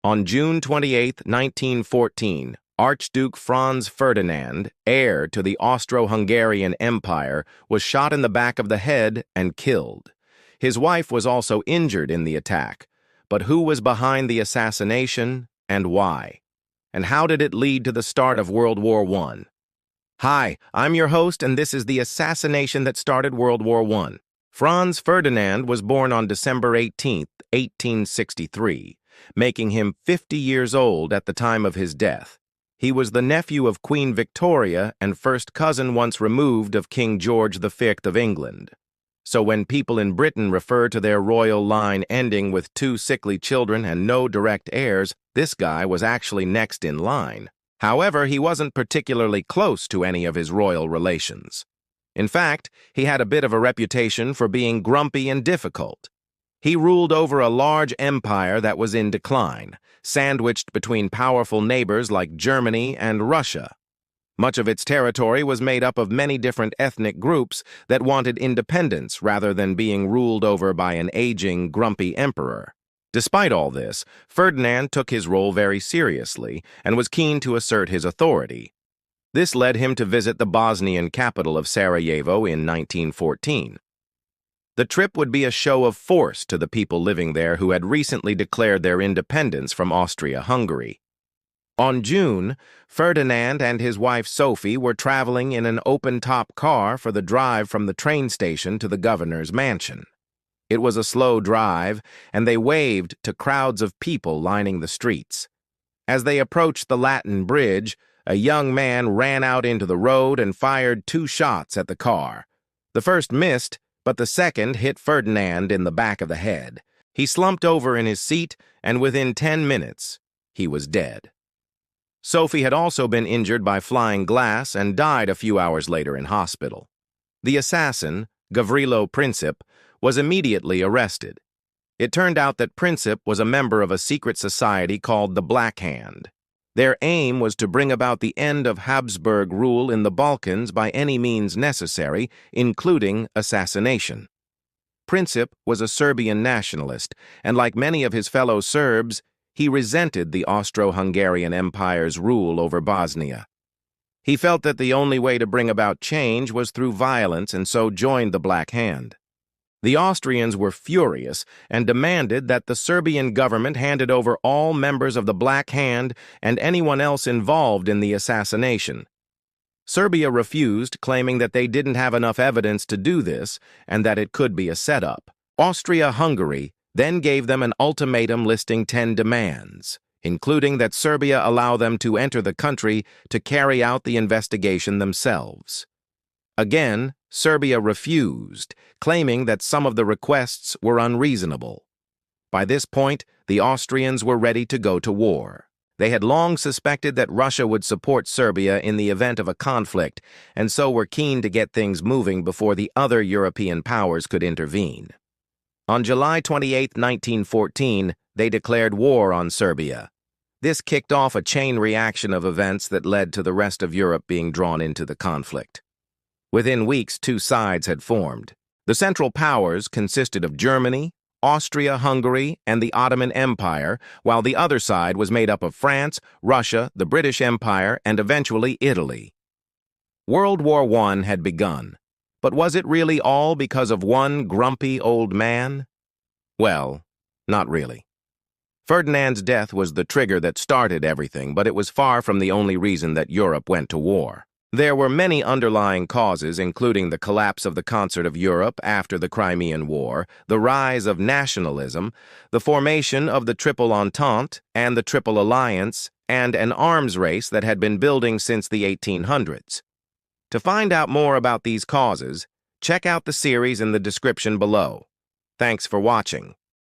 On June 28, 1914, Archduke Franz Ferdinand, heir to the Austro-Hungarian Empire, was shot in the back of the head and killed. His wife was also injured in the attack. But who was behind the assassination and why? And how did it lead to the start of World War I? Hi, I'm your host, and this is the assassination that started World War I. Franz Ferdinand was born on December 18, 1863, making him 50 years old at the time of his death. He was the nephew of Queen Victoria and first cousin once removed of King George V of England. So when people in Britain refer to their royal line ending with 2 sickly children and no direct heirs, this guy was actually next in line. However, he wasn't particularly close to any of his royal relations. In fact, he had a bit of a reputation for being grumpy and difficult. He ruled over a large empire that was in decline, sandwiched between powerful neighbors like Germany and Russia. Much of its territory was made up of many different ethnic groups that wanted independence rather than being ruled over by an aging, grumpy emperor. Despite all this, Ferdinand took his role very seriously and was keen to assert his authority. This led him to visit the Bosnian capital of Sarajevo in 1914. The trip would be a show of force to the people living there who had recently declared their independence from Austria-Hungary. On June, Ferdinand and his wife Sophie were traveling in an open-top car for the drive from the train station to the governor's mansion. It was a slow drive, and they waved to crowds of people lining the streets. As they approached the Latin Bridge, a young man ran out into the road and fired 2 shots at the car. The first missed, but the second hit Ferdinand in the back of the head. He slumped over in his seat, and within 10 minutes, he was dead. Sophie had also been injured by flying glass and died a few hours later in hospital. The assassin, Gavrilo Princip, was immediately arrested. It turned out that Princip was a member of a secret society called the Black Hand. Their aim was to bring about the end of Habsburg rule in the Balkans by any means necessary, including assassination. Princip was a Serbian nationalist, and like many of his fellow Serbs, he resented the Austro-Hungarian Empire's rule over Bosnia. He felt that the only way to bring about change was through violence and so joined the Black Hand. The Austrians were furious and demanded that the Serbian government handed over all members of the Black Hand and anyone else involved in the assassination. Serbia refused, claiming that they didn't have enough evidence to do this and that it could be a setup. Austria-Hungary then gave them an ultimatum listing 10 demands, including that Serbia allow them to enter the country to carry out the investigation themselves. Again, Serbia refused, claiming that some of the requests were unreasonable. By this point, the Austrians were ready to go to war. They had long suspected that Russia would support Serbia in the event of a conflict, and so were keen to get things moving before the other European powers could intervene. On July 28, 1914, they declared war on Serbia. This kicked off a chain reaction of events that led to the rest of Europe being drawn into the conflict. Within weeks, 2 sides had formed. The Central Powers consisted of Germany, Austria-Hungary, and the Ottoman Empire, while the other side was made up of France, Russia, the British Empire, and eventually Italy. World War I had begun, but was it really all because of one grumpy old man? Well, not really. Ferdinand's death was the trigger that started everything, but it was far from the only reason that Europe went to war. There were many underlying causes, including the collapse of the concert of Europe after the Crimean War, the rise of nationalism, the formation of the Triple Entente and the Triple Alliance, and an arms race that had been building since the 1800s. To find out more about these causes, check out the series in the description below. Thanks for watching.